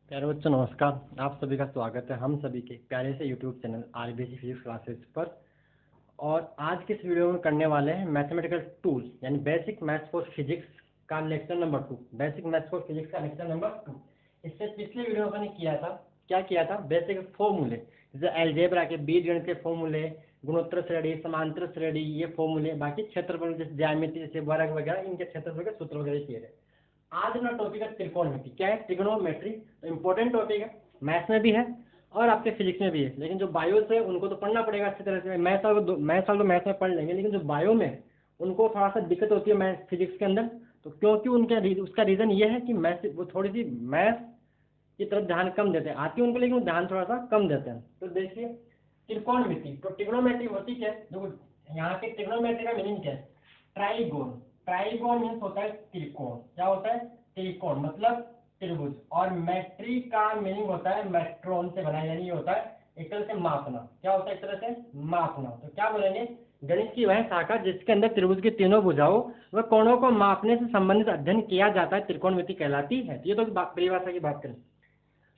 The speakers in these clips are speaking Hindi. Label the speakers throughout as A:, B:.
A: प्यारे बच्चों नमस्कार। आप सभी का स्वागत है हम सभी के प्यारे से YouTube channel RBC physics classes पर। और आज के इस वीडियो में करने वाले हैं मैथमेटिकल टूल यानी बेसिक मैथ्स फॉर फिजिक्स का lecture number 2। Basic maths for physics का लेक्चर नंबर 2। इससे पिछले वीडियो में मैंने क्या किया था बेसिक फॉर्मूले, जैसे अलजेब्रा के बीजगणित के फॉर्मूले, गुणोत्तर श्रेणी, समांतर श्रेणी, ये फॉर्मूले, बाकी क्षेत्रफल जैसे ज्यामिति जैसे वर्ग वगैरह, इनके क्षेत्रफल के सूत्र वगैरह किए थे। आज अपना टॉपिक है त्रिकोणमिति। क्या है? ट्रिग्नोमेट्री। तो इम्पोर्टेंट टॉपिक है, मैथ्स में भी है और आपके फिजिक्स में भी है। लेकिन जो बायो से उनको तो पढ़ना पड़ेगा अच्छी तरह से। मैथ्स तो मैथ्स में पढ़ लेंगे, लेकिन जो बायो में उनको थोड़ा सा दिक्कत होती है मैथ्स फिजिक्स के अंदर। तो क्योंकि उसका रीज़न ये है कि मैथ्स वो थोड़ी सी मैथ्स की तरफ ध्यान कम देते हैं, आती है उनको लेकिन ध्यान थोड़ा सा कम देते हैं। तो देखिए त्रिकोणमिति, तो ट्रिग्नोमेट्री होती क्या है? देखो यहाँ के ट्रिग्नोमेट्री का मीनिंग क्या है? ट्राइगोन। ट्राइगोन मीन्स होता है त्रिकोण। क्या होता है? त्रिकोण मतलब त्रिभुज। और मैट्री का मीनिंग होता है मेट्रोन से बना, यानी ये होता है एक तरह से मापना। क्या होता है? एक तरह से मापना। तो क्या बोलेंगे? गणित की वह शाखा जिसके अंदर त्रिभुज की तीनों भुजाओं व कोणों को मापने से संबंधित अध्ययन किया जाता है त्रिकोणमिति कहलाती है। ये तो परिभाषा की बात करें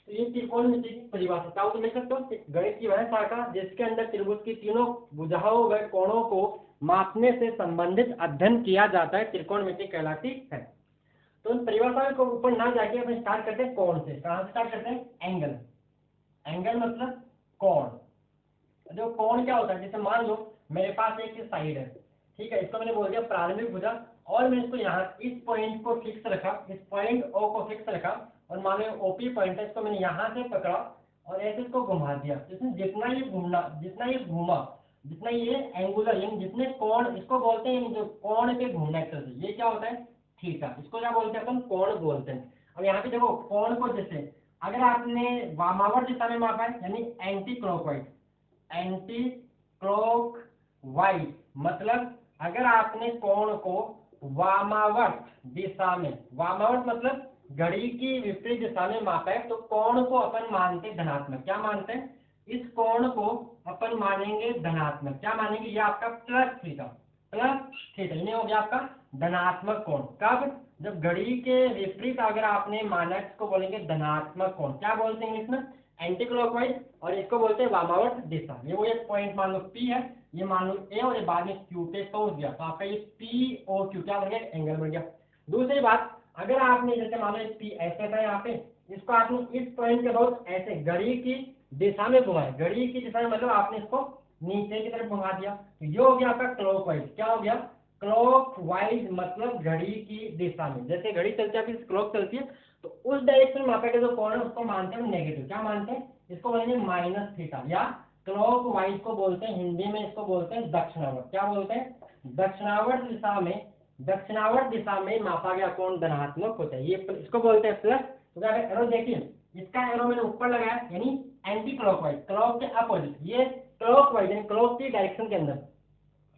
A: तो ये त्रिकोणमिति की परिभाषा क्या हो, लिख सकते हो? गणित की वह शाखा जिसके अंदर त्रिभुज की तीनों भुजाओं व कोणों को मापने से संबंधित अध्ययन किया जाता है त्रिकोणमिति कहलाती है। तो इन परिभाषा को ऊपर ना जाके अपन स्टार्ट करते हैं कोण से। कहां से स्टार्ट करते हैं? एंगल। एंगल मतलब कोण। जो कोण क्या होता है? जैसे मान लो मेरे पास एक साइड है, ठीक है, इसको मैंने बोल दिया प्रारंभिक भुजा, और मैं इसको यहाँ इस पॉइंट को फिक्स रखा, इस पॉइंट ओ को फिक्स रखा, और मान लो ओपी पॉइंट है, इसको मैंने यहाँ से पकड़ा और ऐसे इसको घुमा दिया। इसमें जितना ये घूमा, जितना ये एंगुलर यानी जितने कोण, इसको बोलते हैं जो कोण के घूमने से, ये क्या होता है? थीटा। इसको क्या बोलते हैं अपन? कोण बोलते हैं। अब यहाँ पे देखो कोण को, जैसे अगर आपने वामावर्त दिशा में मापा है यानी एंटी क्लॉकवाइज, एंटी क्लॉकवाइज मतलब अगर आपने कोण को वामावर्त दिशा में, वामावर्त मतलब घड़ी की विपरीत दिशा में मापा है, तो कोण को अपन मानते धनात्मक। क्या मानते हैं? इस कोण को अपन मानेंगे धनात्मक। क्या मानेंगे? ये आपका प्लस थीटा, ये हो गया आपका धनात्मक कोण। कब? जब घड़ी के विपरीत अगर आपने माना, इसको बोलेंगे धनात्मक कोण। क्या बोलते हैं इसमें? Anti clockwise. और इसको बोलते हैं वामावर्त दिशा। ये वो एक पॉइंट मान लो पी है, ये मान लो ए, और ये बाद में क्यू पे पहुंच गया, तो आपका ये पी ओ क्यू क्या बन गया? एंगल बन गया। दूसरी बात, अगर आपने जैसे मान लो पी ऐसे था यहाँ पे, इसको आपने इस पॉइंट के बहुत ऐसे घड़ी की दिशा में घुमाया, घड़ी की दिशा में मतलब आपने इसको नीचे की तरफ घुमा दिया, तो ये हो गया आपका क्लॉकवाइज। क्या हो गया? क्लॉकवाइज मतलब घड़ी की दिशा में। जैसे घड़ी चलती है, क्लॉक चलती है, तो उस डायरेक्शन में मापा के जो कोण है उसको मानते हैं नेगेटिव। क्या मानते हैं? इसको बोलेंगे माइनस थीटा, या क्लॉकवाइज को बोलते हैं हिंदी में, इसको बोलते हैं दक्षिणावर्त। क्या बोलते हैं? दक्षिणावर्त दिशा में, दक्षिणावर्त दिशा में मापा गया कोण धनात्मक होता है, ये इसको बोलते हैं प्लस। तो क्या एरो देखिए, इसका एरो मैंने ऊपर लगाया यानी एंटी क्लॉकवाइज, क्लॉक के अपोजिट, ये क्लॉकवाइज यानी क्लॉक की डायरेक्शन के अंदर,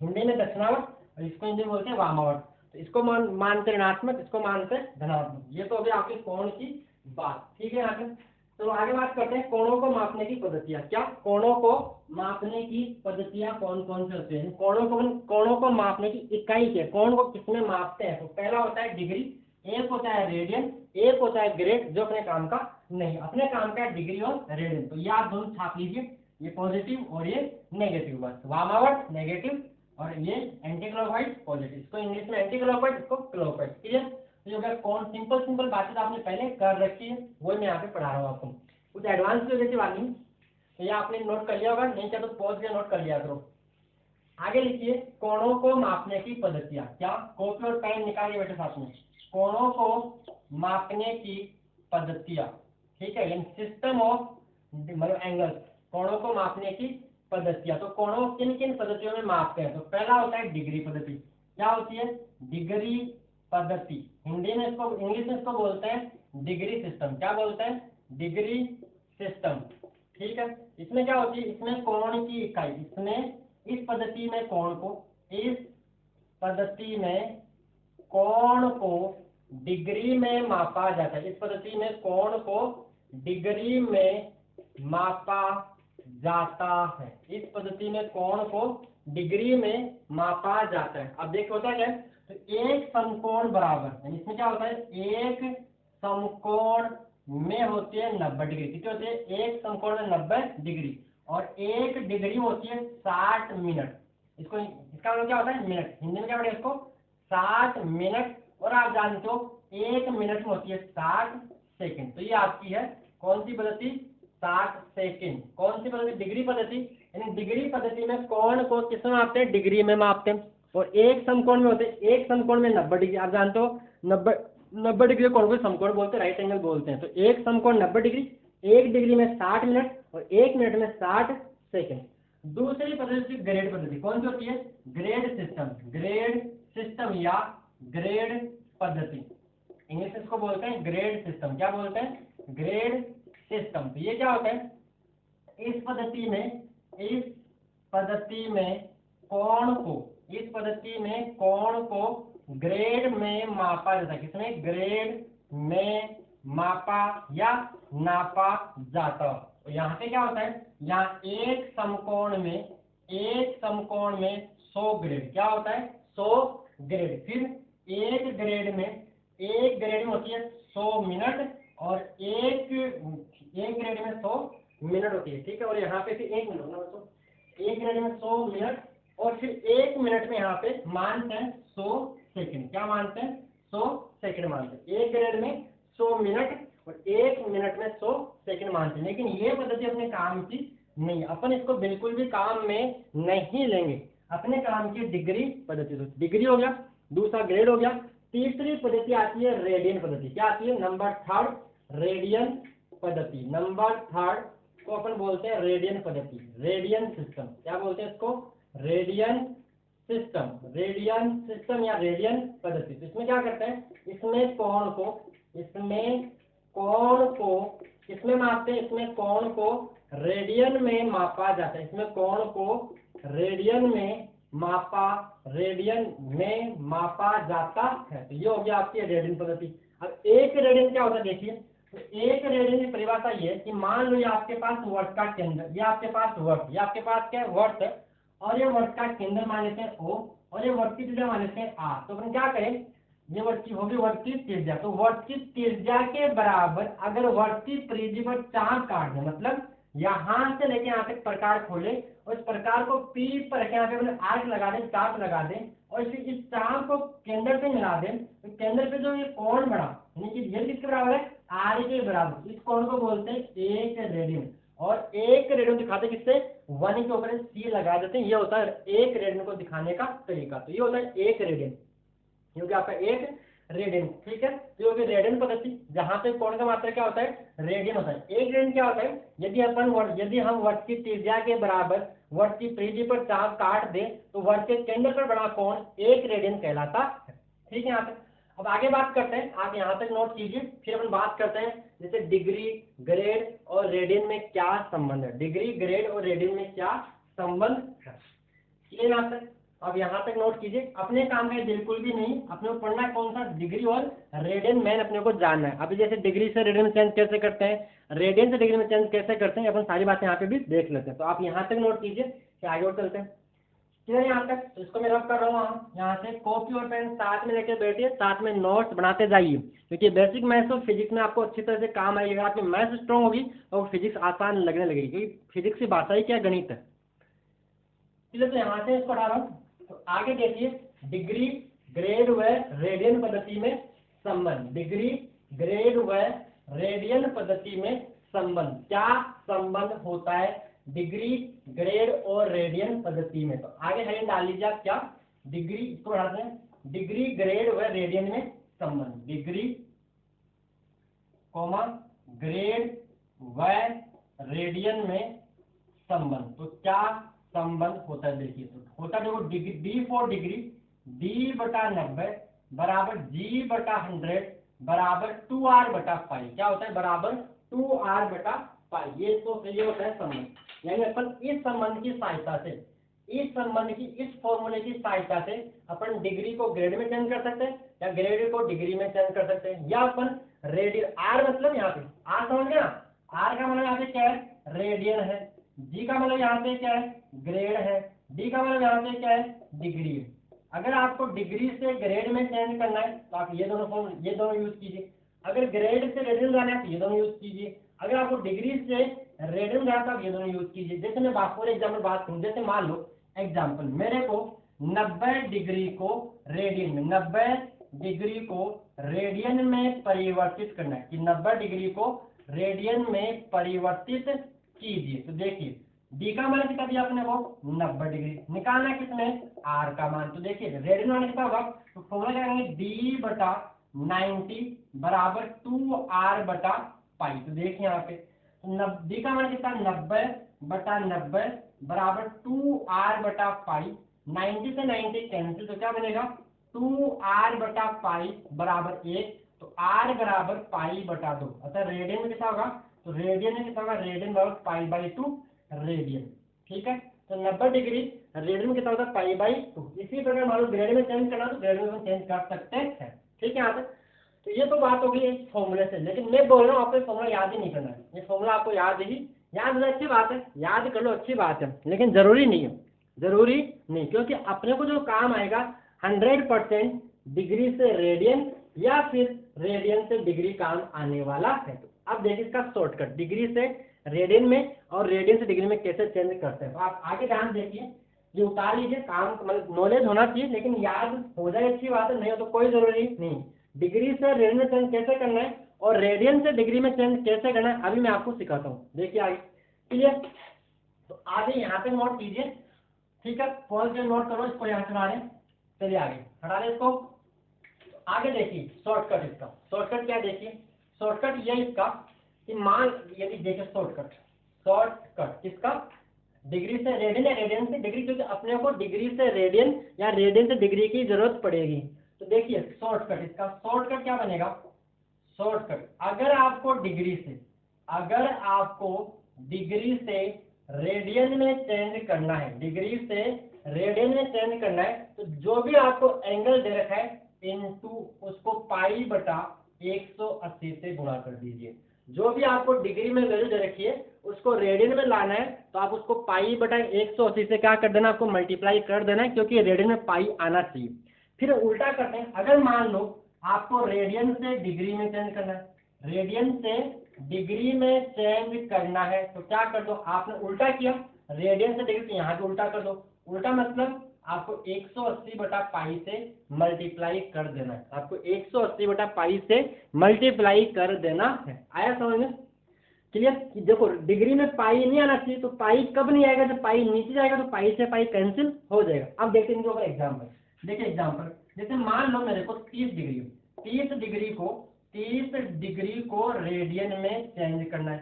A: हिंदी में दक्षिणावर्त और इसको हिंदी में बोलते हैं वामावर्त। तो इसको मानते ऋणात्मक, इसको मानते धनात्मक। ये तो अभी आपके कोण की बात, ठीक है। यहाँ पे तो आगे बात करते हैं कोणों को मापने की पद्धतियां। क्या? कोणों को मापने की पद्धतियां कौन कौन से होते हैं? कोणों को मापने की इकाई क्या? कोण को किसमें मापते हैं? तो पहला होता है डिग्री, एक होता है रेडियन, एक होता है ग्रेड, जो अपने काम का नहीं, अपने काम का डिग्री और रेडियन। तो ये आप दोनों छाप लीजिए, ये पॉजिटिव और ये नेगेटिव, बस वामावर्त नेगेटिव और ये एंटी क्लॉकवाइज पॉजिटिव। इसको इंग्लिश में एंटी क्लॉकवाइज, इसको क्लॉकवाइज। क्लियर? तो जो अगर कौन सिंपल बातें आपने पहले कर रखी है वही मैं यहाँ पे पढ़ा रहा हूँ आपको, कुछ एडवांस की वजह से बात नहीं। तो ये आपने नोट कर लिया होगा, नहीं क्या तो पॉज के नोट कर लिया करो। आगे लिखिए कोणों को मापने की पद्धतियां। क्या? कॉपी और पेन निकालिए बेटे साथ में। कोणों को मापने की पद्धतियां, ठीक है, सिस्टम ऑफ मतलब एंगल्स, कोणों को मापने की पद्धतियां। तो कोणों किन किन पद्धतियों में मापते हैं? तो पहला होता है डिग्री पद्धति। क्या होती है? डिग्री पद्धति। हिंदी में इसको, इंग्लिश में इसको बोलते हैं डिग्री सिस्टम। क्या बोलते हैं? डिग्री सिस्टम, ठीक है। इसमें क्या होती है? इसमें कोण की इकाई, इसमें इस पद्धति में कोण को, इस पद्धति में कोण को डिग्री में मापा जाता है। इस पद्धति में कोण को डिग्री में मापा जाता है। इस पद्धति में कोण को डिग्री में मापा जाता है। अब देखो होता क्या है, तो एक समकोण बराबर, इसमें क्या होता है? एक समकोण में होती है 90 डिग्री। कितनी होती है? एक समकोण में 90 डिग्री, और 1 डिग्री होती है 60 मिनट। इसको इसका मतलब क्या होता है? मिनट। हिंदी में क्या पढ़े इसको? 60 मिनट। और आप जानते हो 1 मिनट में होती है 60 सेकंड। तो ये आपकी है कौन सी पद्धति? 60 सेकंड। कौन सी पद्धति? डिग्री पद्धति। यानी डिग्री पद्धति में कोण को किस में मापते हैं? डिग्री में मापते हैं। और एक समकोण में होते हैं, एक समकोण में 90 डिग्री। आप जानते हो 90 डिग्री कोण को समकोण बोलते हैं, राइट एंगल बोलते हैं। तो एक समकोण 90 डिग्री, 1 डिग्री में 60 मिनट, और 1 मिनट में 60 सेकंड। दूसरी पद्धति ग्रेड पद्धति। कौन सी होती है? Grade system. ग्रेड सिस्टम या ग्रेड पद्धति, इंग्लिश में इसको बोलते हैं ग्रेड सिस्टम। क्या बोलते हैं? Grade system. तो ये क्या होता है? इस पद्धति में कोण को ग्रेड में मापा जाता है। किसमें? ग्रेड में मापा या नापा जाता है। तो यहाँ पे क्या होता है? यहाँ एक समकोण में 100 ग्रेड। क्या होता है? 100 ग्रेड। फिर एक ग्रेड में होती है 100 मिनट, और एक ग्रेड में 100 मिनट होती है। ठीक है। और यहाँ पे फिर 1 मिनट, तो एक ग्रेड में 100 मिनट, और फिर 1 मिनट में यहाँ पे मानते हैं 100 सेकंड। क्या मानते हैं? 100 सेकंड मानते हैं। एक ग्रेड में 100 मिनट और 1 मिनट में 100 सेकंड मानते हैं। लेकिन ये पद्धति अपने काम की नहीं है, अपन इसको बिल्कुल भी काम में नहीं लेंगे। अपने काम की डिग्री पद्धति। तो डिग्री हो गया, दूसरा ग्रेड हो गया। तीसरी पद्धति आती है रेडियन पद्धति। क्या आती है? नंबर 3 रेडियन पद्धति। नंबर 3 को अपन बोलते हैं रेडियन पद्धति, रेडियन सिस्टम। क्या बोलते हैं इसको? Radian system. रेडियन सिस्टम या रेडियन पद्धति। तो इसमें क्या करते हैं? इसमें कोण को किसमें मापते हैं? इसमें कोण को रेडियन में मापा जाता है। इसमें कोण को रेडियन में मापा जाता है। तो ये हो गया आपकी रेडियन पद्धति। अब एक रेडियन क्या होता है देखिए। तो एक रेडियन की परिभाषा ये है कि मान लो ये आपके पास वर्त का केंद्र, ये आपके पास वर्त, ये आपके पास क्या है? वर्त है, और ये वर्त का केंद्र मान लेते हैं O, और ये वर्त की त्रिज्या मान लेते हैं R। तो अपन क्या करें? ये वर्त की होगी वर्त की त्रिज्या। तो वर्त की त्रिज्या के बराबर अगर वर्त की परिधि पर चाप काट दें, मतलब यहाँ से लेके यहाँ तक प्रकार खोले, और इस प्रकार को P पर रखे, यहाँ पे अपने आर्क लगा दें, चाप लगा दें, और फिर इस चाप को केंद्र पे मिला दें। तो केंद्र पे जो ये कोण बना, यानी कि ये किसके बराबर है? R के बराबर। इस कोण को बोलते हैं 1 रेडियन। और 1 रेडियन दिखाते किससे? 1 के ऊपर C लगा देते हैं। ये होता है 1 रेडियन को दिखाने का तरीका। तो ये होता है 1 रेडियन, क्योंकि आपका 1 रेडियन। ठीक है। तो ये रेडियन पद्धति, जहां पे कोण का मात्रा क्या होता है? रेडियन होता है। 1 रेडियन क्या होता है? यदि हम वर्त की त्रिज्या के बराबर वर्त की परिधि पर चाप काट दें, तो वर्त के केंद्र पर बना कोण 1 रेडियन कहलाता है। ठीक है। यहाँ पे अब आगे बात करते हैं, आप यहाँ तक नोट कीजिए, फिर अपन बात करते हैं जैसे डिग्री, ग्रेड और रेडियन में क्या संबंध है। डिग्री, ग्रेड और रेडियन में क्या संबंध है, क्लियर यहाँ तक? अब यहाँ तक नोट कीजिए। अपने काम का बिल्कुल भी नहीं, अपने को पढ़ना कौन सा? डिग्री और रेडियन मेन अपने को जानना है। अभी जैसे डिग्री से रेडियन में चेंज कैसे करते हैं, रेडियन से डिग्री में चेंज कैसे करते हैं, अपन सारी बातें यहाँ पे भी देख लेते हैं। तो आप यहाँ तक नोट कीजिए, फिर आगे और चलते हैं। क्लियर यहाँ तक? तो इसको मैं रब कर रहा हूँ। यहाँ से कॉपी और पेन साथ में लेके बैठिए, साथ में नोट्स बनाते जाइए, क्योंकि बेसिक मैथ्स और फिजिक्स में आपको अच्छी तरह से काम आएगी। अगर आपकी मैथ्स स्ट्रॉन्ग होगी और फिजिक्स आसान लगने लगेगी, क्योंकि फिजिक्स की भाषा ही क्या? गणित है। चलिए, तो यहाँ से इसको हटा रहा हूँ। तो आगे देखिए, डिग्री, ग्रेड व रेडियन पद्धति में संबंध। डिग्री, ग्रेड व रेडियन पद्धति में संबंध। क्या संबंध होता है डिग्री, ग्रेड और रेडियन पद्धति में? तो आगे हेडिंग डाल लीजिए आप, क्या? डिग्री, इसको बढ़ाते हैं, डिग्री, ग्रेड व रेडियन में संबंध। डिग्री, ग्रेड व रेडियन में संबंध। तो क्या संबंध होता है देखिए। तो होता है, देखो, डी फॉर डिग्री, D/90 बराबर G/100 बराबर 2R/पाई। क्या होता है? बराबर 2R/पाई। ये होता है संबंध। यानी अपन इस संबंध की सहायता से, इस फॉर्मूले की सहायता से अपन डिग्री को ग्रेड में चेंज कर सकते हैं, या ग्रेड को डिग्री में चेंज कर सकते हैं, या अपन रेडियन, आर मतलब यहाँ पे आर समझ गया? आर का मतलब यहाँ पे क्या है? रेडियन है। जी का मतलब यहाँ पे क्या है? ग्रेड है। डी का मतलब यहाँ पे क्या है? डिग्री है। अगर आपको डिग्री से ग्रेड में चेंज करना है, तो आप ये दोनों यूज कीजिए। अगर ग्रेड से रेडियन जाना है तो ये दोनों यूज कीजिए, अगर आपको डिग्री से रेडियन जाना है तो ये दोनों यूज कीजिए। जैसे मैं फॉर एग्जाम्पल बात करूँ, जैसे मान लो एग्जाम्पल मेरे को 90 डिग्री को रेडियन में 90 डिग्री को रेडियन में परिवर्तित करना है कि 90 डिग्री को रेडियन में परिवर्तित कीजिए। तो देखिए डी का मान कितना दिया अपने को 90 डिग्री, निकालना है किसमें आर का मान। तो देखिए रेडियन मान कितना होगा, तो फॉर्मूला क्या करेंगे डी बटा 90 बराबर 2r बटा पाई। तो देखिए यहाँ पे डी का मान कितना 90 बटा 90 बराबर 2r बटा पाई, 90 से 90 कैंसिल, तो क्या बनेगा 2r बटा पाई बराबर 1, तो r बराबर पाई बटा 2। अतः रेडियन में कितना होगा, तो रेडियन में कितना होगा, रेडियन बराबर पाई बाई 2 रेडियन। ठीक है, तो 90 डिग्री रेडियन में कितना होता है पाई बाई 2। इसी प्रकार मान लो ग्रेड में चेंज करना तो ग्रेड में चेंज कर सकते हैं। ठीक है यहाँ तक, तो ये तो बात हो गई इस फॉर्मूले से, लेकिन मैं बोल रहा हूँ आपको फॉर्मूला याद ही नहीं करना है। ये फॉर्मूला आपको याद हो अच्छी बात है, याद कर लो अच्छी बात है, लेकिन जरूरी नहीं है, जरूरी नहीं, क्योंकि अपने को जो काम आएगा 100% डिग्री से रेडियन या फिर रेडियन से डिग्री काम आने वाला है। तो अब देखिए इसका शॉर्टकट डिग्री से रेडियन में और रेडियन से डिग्री में कैसे चेंज करते हैं। तो आप आगे ध्यान देखिए, ये उतार लीजिए, काम मतलब नॉलेज होना चाहिए, लेकिन याद हो जाए अच्छी बात है, नहीं हो तो कोई जरूरी नहीं। डिग्री से रेडियन में चेंज कैसे करना है और रेडियन से डिग्री में चेंज कैसे करना है अभी मैं आपको सिखाता हूँ। देखिए आगे क्लियर, तो आगे यहाँ पे नोट कीजिए। ठीक है, पॉज पे नोट करो, इसको यहाँ चला रहे, चलिए आगे हटा रहे इसको। आगे देखिए शॉर्टकट, इसका शॉर्टकट क्या देखिए, शॉर्टकट ये इसका कि मान यदि देखिए शॉर्टकट इसका डिग्री से रेडियन या रेडियन से डिग्री, क्योंकि अपने को डिग्री से रेडियन या रेडियन से डिग्री की जरूरत पड़ेगी। तो देखिए शॉर्टकट, इसका शॉर्टकट क्या बनेगा, शॉर्टकट अगर आपको डिग्री से रेडियन में चेंज करना है, डिग्री से रेडियन में चेंज करना है, तो जो भी आपको एंगल दे रखा है इनटू उसको पाई बटा 180 से गुणा कर दीजिए। जो भी आपको डिग्री में वैल्यू दे रखी है उसको रेडियन में लाना है, तो आप उसको पाई बटा 180 से क्या कर देना, आपको मल्टीप्लाई कर देना है, क्योंकि रेडियन में पाई आना चाहिए। फिर उल्टा करते हैं, अगर मान लो आपको रेडियन से डिग्री में चेंज करना है, रेडियन से डिग्री में चेंज करना है, तो क्या कर दो, आपने उल्टा किया रेडियन से डिग्री, तो यहाँ पे उल्टा कर दो। उल्टा मतलब आपको 180 बटा पाई से मल्टीप्लाई कर देना है, आपको 180 बटा पाई से मल्टीप्लाई कर देना है। आया समझ में क्लियर? देखो डिग्री में पाई नहीं आना चाहिए, तो पाई कब नहीं आएगा, जब पाई नीचे जाएगा तो पाई से पाई कैंसिल हो जाएगा। अब देखते हैं इनके ऊपर एग्जाम्पल। देखिए एग्जाम्पल, जैसे मान लो मेरे को 30 डिग्री को रेडियन में चेंज करना है,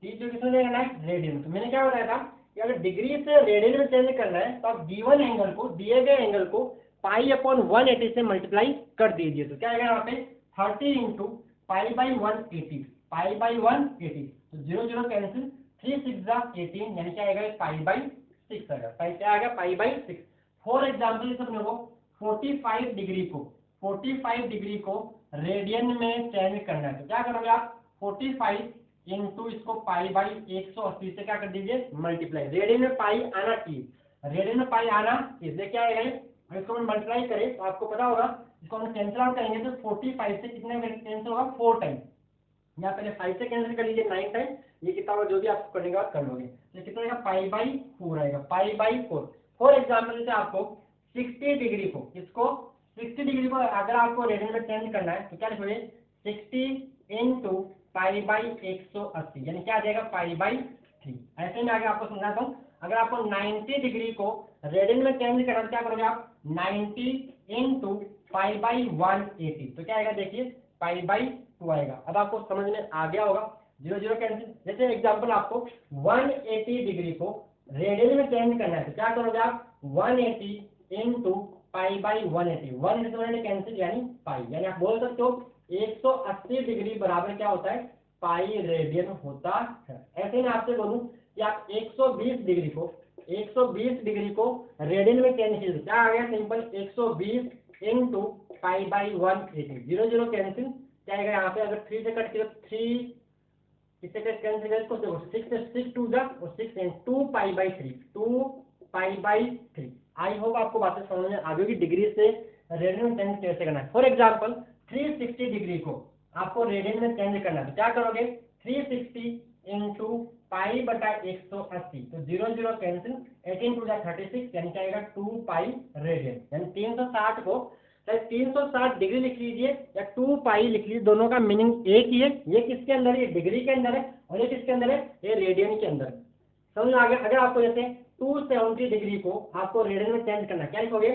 A: 30 डिग्री किसमें करना है, रेडियन। तो मैंने क्या बताया था कि अगर डिग्री से रेडियन में चेंज करना है तो आप गिवन एंगल को, दिए गए एंगल को पाई अपॉन 180 से मल्टीप्लाई कर दीजिए। तो क्या आएगा यहाँ पे 30 into pi by 180, pi by 180, तो 0 0 कैंसिल, 3 6 जा 18, यानी क्या आएगा पाई बाई 6 आएगा, पाई क्या आएगा पाई बाई 6। फॉर एग्जाम्पल इस अपने को 45 डिग्री को रेडियन में चेंज करना है, तो क्या करोगे आप 45 इंटू इसको पाई बाई 180 से क्या कर दीजिए मल्टीप्लाई। रेडियन में पाई आना चाहिए, रेडियन में पाई आना, इसलिए क्या आएगा, इसको हम मल्टीप्लाई करें तो आपको पता होगा, इसको हम कैंसिल आउट करेंगे तो 45 से कितने कैंसिल होगा 4 टाइम, यहाँ पहले 5 से कैंसिल कर लीजिए 9 टाइम, ये कितना होगा जो भी आपको करने के बाद कर लोगे, तो कितना आएगा पाई बाई 4 आएगा, पाई बाई 4। फॉर एग्जाम्पल जैसे आपको 60 डिग्री को, इसको 60 डिग्री को अगर आपको रेडियन में चेंज करना है तो क्या लिखोगे 60 इंटू पाई बाई 180, यानी क्या आ जाएगा पाई बाई 3। ऐसे में आगे आपको समझाता हूँ, अगर आपको 90 डिग्री को रेडियन में चेंज करना है तो क्या करोगे आप 90 इंटू पाई बाई 180, तो क्या आएगा देखिए पाई बाई 2 आएगा। अब आपको समझ में आ गया होगा, 0 0 कैंसिल। जैसे एग्जांपल आपको 180 डिग्री को रेडियन में चेंज करना है तो क्या करोगे आप 180 इंटू पाई बाई 180, 180 कैंसिल यानी पाई, यानी आप बोल सकते हो 180 डिग्री बराबर क्या होता है पाई रेडियन होता है। ऐसे में आपसे बोलूं कि आप 120 डिग्री को रेडियन में चेंज कीजिए, क्या आ गया simple 120 into pi by 180, 0 0 cancel, क्या आएगा यहाँ पे, अगर 3 से कट किया 3 इससे कैंसिल करें तो 6 से 6 2 जा और 6 and 2 pi by 3, 2 pi by 3। I hope आपको बातें समझ में आ गई कि डिग्री से रेडियन में चेंज कैसे करना है। फॉर एग्जांपल 360 डिग्री को आपको रेडियन में चेंज करना है। तो क्या करोगे, 360 इंटू पाई बटा 180, तो 0 0 कैंसिल, 18 टू 36, यानी क्या आएगा 2 पाई रेडियन। यानी 360 को चाहे 360 डिग्री लिख लीजिए या 2 पाई लिख लीजिए, दोनों का मीनिंग एक ही है। ये किसके अंदर है, ये डिग्री के अंदर है, और ये किसके अंदर है, ये रेडियन के अंदर। समझ आ गया। अगर आपको जैसे 270 डिग्री को आपको रेडियन में चेंज करना, क्या लिखोगे,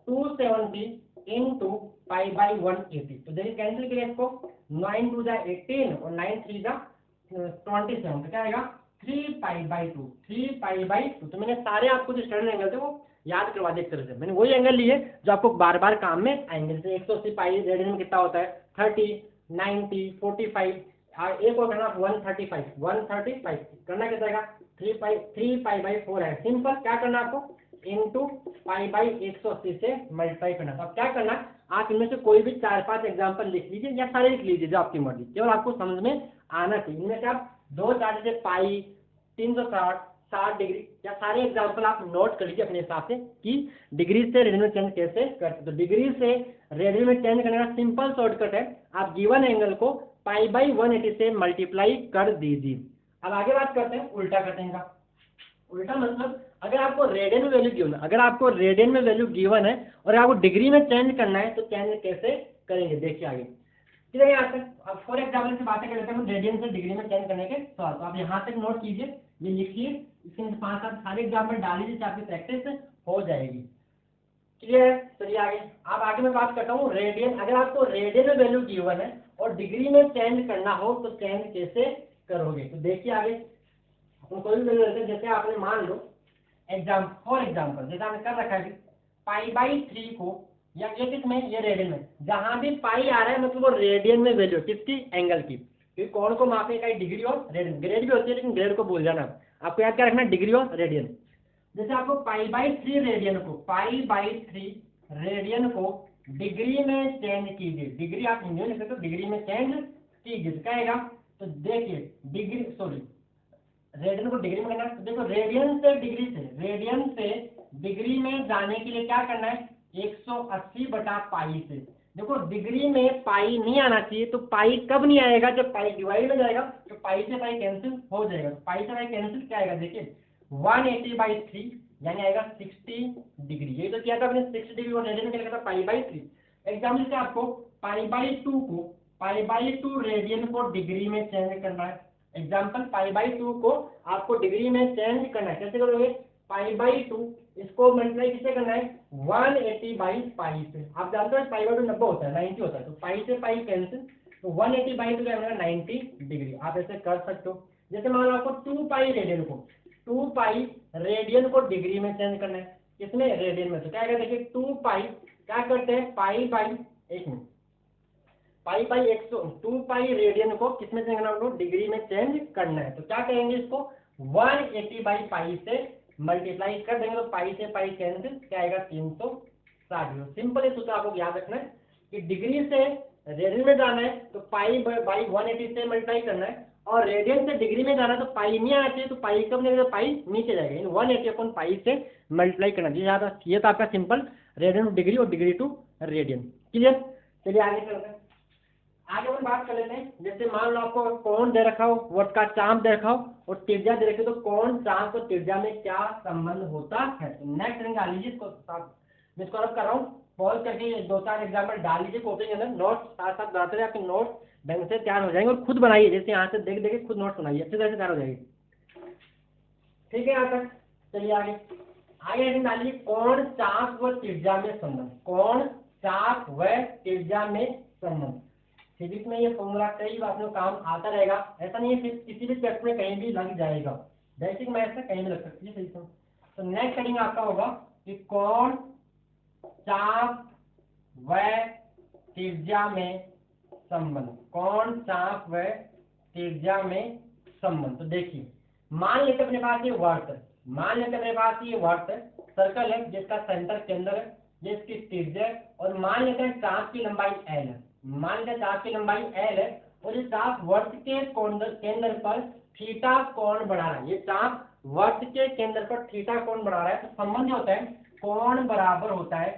A: 270 इंटू पाई बाई 180, तो देखिए कैंसिल करिए इसको, 9 टू 18 और 9 3 27, तो क्या आएगा 3 पाई बाई 2, 3 पाई बाई 2। तो मैंने सारे आपको जो स्टैंडर्ड एंगल थे वो याद करवा दिए एक तरह से। मैंने वही एंगल लिए जो आपको बार बार काम में आएंगे। जैसे 180 पाई रेडियन में कितना होता है, 30, 90, 45, एक और करना 135 करना कितना आएगा, 3 पाई बाई 4 है। सिंपल, क्या करना आपको, इंटू पाई बाई 180 से मल्टीप्लाई करना। तो अब क्या करना, आप इनमें से कोई भी 4-5 एग्जाम्पल लिख लीजिए या सारे लिख लीजिए जो आपकी मर्जी, केवल आपको समझ में आना चाहिए। इनमें से आप 2-4 जैसे पाई, 360, 60 डिग्री या सारे एग्जाम्पल आप नोट कर लीजिए अपने हिसाब से कि डिग्री से रेडियन में चेंज कैसे करते। तो डिग्री से रेडियन में चेंज करने का सिंपल शॉर्टकट है, आप गिवन एंगल को पाई बाई 180 से मल्टीप्लाई कर दीजिए। अब आगे बात करते हैं, उल्टा करते हैं इनका। उल्टा मतलब, अगर आपको रेडियन में वैल्यू गिवन है, अगर आपको रेडियन में वैल्यू गिवन है और आपको डिग्री में चेंज करना है, तो चेंज कैसे करेंगे देखिए आगे। चलिए यहाँ तक अब फॉर एग्जाम्पल से बातें कर लेते हैं रेडियन से डिग्री में चेंज करने के सवाल। तो आप यहाँ तक नोट कीजिए, ये लिखिए, इसके 5-7 सारे एग्जाम्पल डाल लीजिए, आपकी प्रैक्टिस हो जाएगी। क्लियर। चलिए आगे, अब आगे मैं बात करता हूँ रेडियन। अगर आपको रेडियन में वैल्यू गिवन है और डिग्री में चेंज करना हो तो चेंज कैसे करोगे। तो देखिए आगे, कोई भी वैल्यू लेते हैं, जैसे आपने मान लो फॉर एग्जाम्पल जैसे आपने कर रखा है पाई बाई 3 को, या ये किसमें, ये रेडियन में, जहां भी पाई आ रहा है मतलब वो रेडियन में वैल्यू किसकी, एंगल की। क्योंकि कौन को मापने का, डिग्री और रेडियन। ग्रेड भी होती है लेकिन ग्रेड को भूल जाना, आपको याद क्या रखना, डिग्री और रेडियन। जैसे आपको पाई बाई 3 रेडियन को, पाई बाई 3 रेडियन को डिग्री में चेंज कीजिए। डिग्री आप हिंदी में लिख सकते हो, डिग्री में चेंज कीजिए तो क्या आएगा। तो देखिए डिग्री, सॉरी रेडियन को डिग्री में करना है। तो देखो रेडियन से डिग्री में जाने के लिए क्या करना है, 180 बटा पाई से। देखो डिग्री में पाई नहीं आना चाहिए, तो पाई कब नहीं आएगा, जब पाई डिवाइड में जाएगा तो पाई से पाई कैंसिल हो जाएगा। तो पाई से पाई कैंसिल क्या आएगा, देखिए 180/3 यानी आएगा 60 डिग्री। ये तो किया था अपने 60 डिग्री और रेडियन में क्या लिखा था, पाई बाई 3। एग्जाम्पल से आपको पाई बाई 2 को, पाई बाई 2 रेडियन को डिग्री में चेंज करना है। एग्जाम्पल पाई बाई 2 को आपको डिग्री में चेंज करना है, कैसे करोगे, पाई बाई 2 इसको मल्टीप्लाई किससे करना है, 180/पाई से। आप जानते हो पाई बाई 2 90 होता है, 90 होता है, तो पाई से पाई कैंसिल, तो 180/2 क्या बनेगा, 90 डिग्री। आप ऐसे कर सकते हो। जैसे मान लो आपको 2 पाई रेडियन को, 2 पाई रेडियन को डिग्री में चेंज करना है, किसमें, रेडियन में। तो क्या आएगा, देखिए 2 पाई क्या करते हैं, पाई बाई, एक minute, pi by 2 pi radian को किसमें चेंज करना है, डिग्री में चेंज करना है। तो क्या करेंगे, इसको 180/पाई से मल्टीप्लाई कर देंगे, तो पाई से पाई कैंसिल, क्या आएगा 360। सिंपल है, तो आपको याद रखना है कि डिग्री से रेडियन में जाना है तो पाई बाई 180 से मल्टीप्लाई करना है, और रेडियन से डिग्री में जाना है तो पाई नहीं आना चाहिए, तो पाई कब नहीं, पाई नीचे जाएगा, 180/पाई से मल्टीप्लाई करना चाहिए। ये तो आपका सिंपल रेडियन टू डिग्री और डिग्री टू रेडियन। क्लियर। चलिए आगे चलते हैं। आगे हम बात कर लेते हैं, जैसे मान लो आपको कोण दे रखा हो, वो उसका चाप दे रखा हो और त्रिज्या दे रखी हो, तो कोण, चाप और त्रिज्या में क्या संबंध होता है। नेक्स्ट रंग डाल लीजिए इसको, मैं इसको अलग कर रहा हूँ, पॉज करके 2-4 एग्जाम्पल डाल लीजिए कॉपी के अंदर, नोट साथ साथ बनाते रहे, आपके नोट ढंग से तैयार हो जाएंगे, और खुद बनाइए, जैसे यहाँ से देख देख खुद नोट सुनाइए, अच्छी तरह से तैयार हो जाएगी। ठीक है यहाँ तक। चलिए आगे, आगे हेडिंग डालिए कोण, चाप व त्रिज्या में संबंध। कोण, चाप व त्रिज्या में संबंध। फिजिक्स में ये फॉर्मूला कई बार में काम आता रहेगा, ऐसा नहीं है सिर्फ किसी भी चैप्टर में कहीं भी लग जाएगा, बेसिक मैथ्स में कहीं भी लग सकती है सही से। तो नेक्स्ट हेडिंग आपका होगा कि कोण, चाप व त्रिज्या में संबंध। कोण, चाप व त्रिज्या में संबंध। तो देखिए मान लेते अपने पास ये वर्त, मान लेते अपने पास ये वर्त सर्कल है जिसका सेंटर केंद्र है, जिसकी त्रिज्या, और मान लेते हैं चाप की लंबाई l है, मान लेते हैं चाप की लंबाई l है, और ये चाप वर्त के केंद्र पर थीटा कोण बना रहा है। ये चाप वर्त के केंद्र पर थीटा कोण बना रहा है, तो संबंध होता है कोण बराबर होता है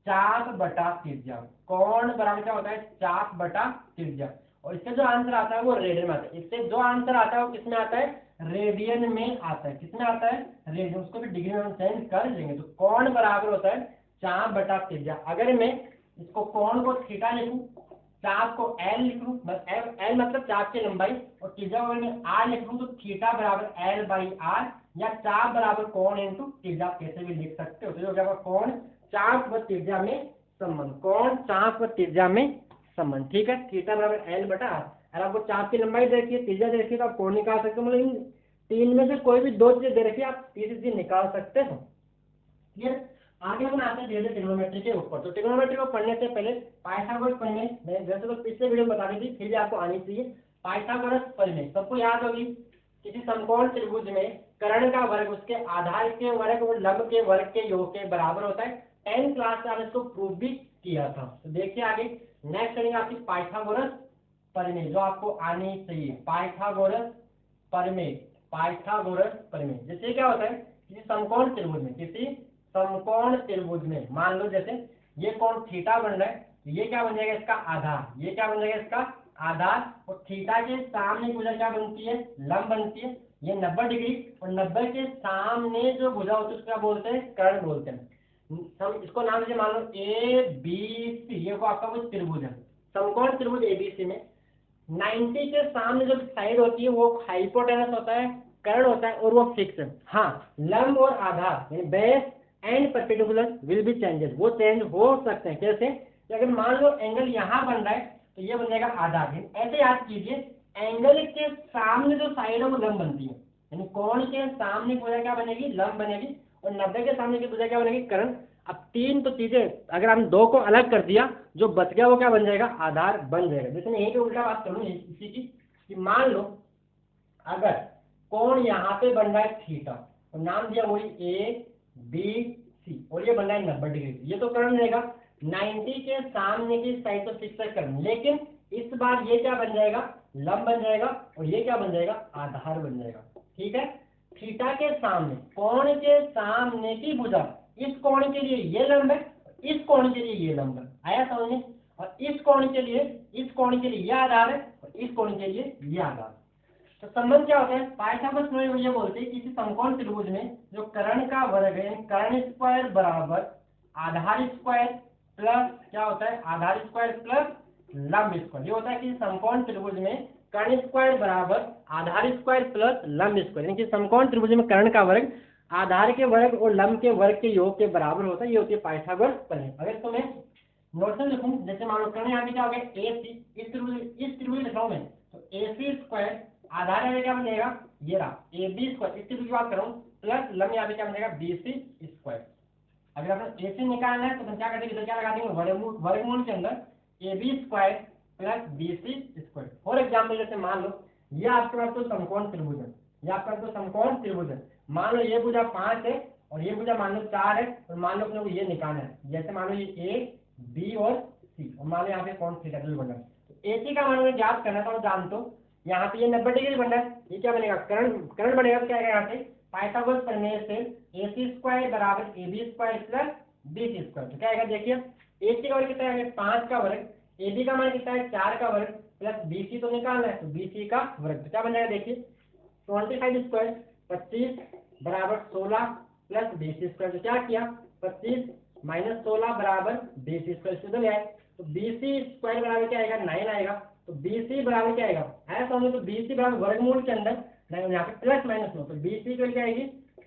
A: चाप बटा त्रिज्या। कोण बराबर क्या होता है, चाप बटा त्रिज्या। और इसका जो आंसर आता है वो रेडियन में आता है। इससे जो आंसर आता है वो किसमें आता है, रेडियन में आता है। किसमें आता है, रेडियन। उसको भी डिग्री में हम चेंज कर लेंगे। तो कोण बराबर होता है चाप बटा त्रिज्या। अगर मैं इसको कोण को थीटा लिखूं, चाप को एल लिख लूं, एल मतलब चाप की लंबाई, और त्रिज्या को मैं आर लिख लूं, तो थीटा बराबर एल बाई आर, या चाप बराबर कोण इंटू त्रिज्या, कैसे भी लिख सकते हो। तो जो क्या कोण चाप व त्रिज्या में संबंध, कोण चाप व त्रिज्या में संबंध, ठीक है। थीटा बराबर एल बटा आर। अगर आपको चाप की लंबाई दे रखी है, त्रिज्या दे रखी है, तो आप कोण निकाल सकते हो। मतलब इन तीन में से कोई भी दो चीजें दे रखी है, आप तीसरी चीज निकाल सकते हो। क्लियर। आगे हम आते हैं धीरे ट्रिग्नोमेट्री के ऊपर। तो ट्रिग्नोमेट्री को पढ़ने से पहले पाइथागोरस प्रमेय, मैं वैसे तो पिछले वीडियो में बता दी थी, फिर भी आपको आनी चाहिए। पाइथागोरस प्रमेय सबको याद होगी। किसी समकोण त्रिभुज में कर्ण का वर्ग उसके आधार के वर्ग और लंब के वर्ग के योग के बराबर होता है। 10th क्लास में आपने इसको प्रूव भी किया था। तो देखिए आगे नेक्स्ट करेंगे आपकी पाइथागोरस प्रमेय, जो आपको आनी चाहिए। पाइथागोरस प्रमेय, पाइथागोरस प्रमेय। जैसे क्या होता है, किसी समकोण त्रिभुज में, किसी समकोण त्रिभुज में मान लो जैसे ये कोण थीटा बन रहा है, तो ये क्या बन जाएगा इसका आधार, ये क्या बन जाएगा इसका आधार, और थीटा के सामने भुजा क्या बनती है, लंब बनती है, ये 90 डिग्री, और 90 के सामने जो भुजा होती है उसको क्या बोलते हैं, कर्ण बोलते हैं। हम इसको नाम दीजिए, मान लो ए बी सी, ये को आपका कुछ त्रिभुज है, समकोण त्रिभुज एबीसी में 90 के सामने जो साइड होती है वो हाइपोटेनस होता है, कर्ण होता है, और वो फिक्स है। हाँ, लंब और आधार यानी base and perpendicular will be changes, वो चेंज हो सकते हैं। कैसे, अगर मान लो एंगल यहाँ बन रहा है तो ये बन जाएगा आधार। ऐसे याद कीजिए, एंगल के सामने जो साइड है वो लंब बनती है, यानी कोण के सामने भुजा क्या बनेगी, लंब बनेगी, और 90 के सामने की भुजा क्या बनेगी, कर्ण। अब तीन तो चीजें, अगर हम दो को अलग कर दिया, जो बच गया वो क्या बन जाएगा, आधार बन जाएगा। जैसे मैं यही पे उल्टा बात करूँ इसी की, कि मान लो अगर कोण यहाँ पे बन रहा है थीटा, तो नाम दिया वही ए बी सी, और ये बन रहा है 90 डिग्री, ये तो कर्ण रहेगा। 90 के सामने की साइड तो फिक्स है कर्ण, लेकिन इस बार ये क्या बन जाएगा, लंब बन जाएगा, और ये क्या बन जाएगा, आधार बन जाएगा। ठीक है, थीटा के सामने, कोण के सामने की भुजा, इस कोण के लिए ये लंब है, इस कोण के लिए ये लंब है, आया समझ में। और इस कोण के लिए, इस कोण के लिए ये आधार है, और इस कोण के लिए ये आधार। तो संबंध क्या होता है, पाइथागोरस प्रमेय ये बोलते हैं किसी समकोण त्रिभुज में जो कर्ण का वर्ग है, कर्ण स्क्वायर बराबर आधार स्क्वायर प्लस क्या होता है, आधार स्क्वायर प्लस लंब स्क्वायर। ये होता है कि समकोण त्रिभुज में कर्ण स्क्वायर बराबर आधार स्क्वायर प्लस लंब स्क्वायर, यानी कि समकोण त्रिभुज में कर्ण का वर्ग आधार के वर्ग और लंब के वर्ग के योग के बराबर होता है। ये होती है पाइथागोरस प्रमेय। अगर तो मैं नोटेशन लिखूं, जैसे मान लो कर्ण यहाँ पे क्या हो गया, ए सी, इस त्रिभुज लिख रहा हूं मैं, तो ए सी स्क्वायर आधार यहाँ पे क्या बनेगा, ये रहा ए बी स्क्वायर, इस त्रिभुज की बात कर रहा हूँ, प्लस लंब यहाँ पे क्या बनेगा, बी सी स्क्वायर। अगर आपने ए सी निकालना है तो हम क्या करते हैं, क्या लगा देंगे, वर्गमूल के अंदर A B square plus B C square. For example जैसे मान लो ये आपके पास तो समकोण त्रिभुज है, ये आपका तो समकोण त्रिभुज है, मान लो ये भुजा 5 है और ये भुजा मान लो 4 है, और मान लो अपने को ये निकालना है, जैसे मान लो ये ए बी और सी, और मान लो यहाँ पे कौन थीटा बन रहा है, तो ए सी का मान मुझे ज्ञात करना था, मैं जानता हूँ यहाँ पे ये 90 डिग्री बन रहा है, ये क्या बनेगा, कर्ण बनेगा। तो क्या आएगा यहाँ से, पाइथागोरस प्रमेय से ए सी स्क्वायर बराबर A B square plus B C square. तो क्या आएगा, देखिए ए सी का वर्ग कितना है, 5 का वर्ग, ए बी का मान कितना है, 4 का वर्ग, प्लस बी सी तो निकालना है, तो बी सी का वर्ग। तो क्या बन जाएगा, देखिए 25 स्क्वायर 25 बराबर 16 प्लस बी सी स्क्वायर। तो क्या किया, 25 माइनस 16 बराबर बी सी स्क्वायर, से है, तो बी सी स्क्वायर बराबर क्या आएगा, 9 आएगा। तो बी सी बराबर क्या आएगा, ऐसा होगा, तो बी सी बराबर वर्गमूल के अंदर यहाँ पे प्लस माइनस नो, तो बी सी की क्या आएगी,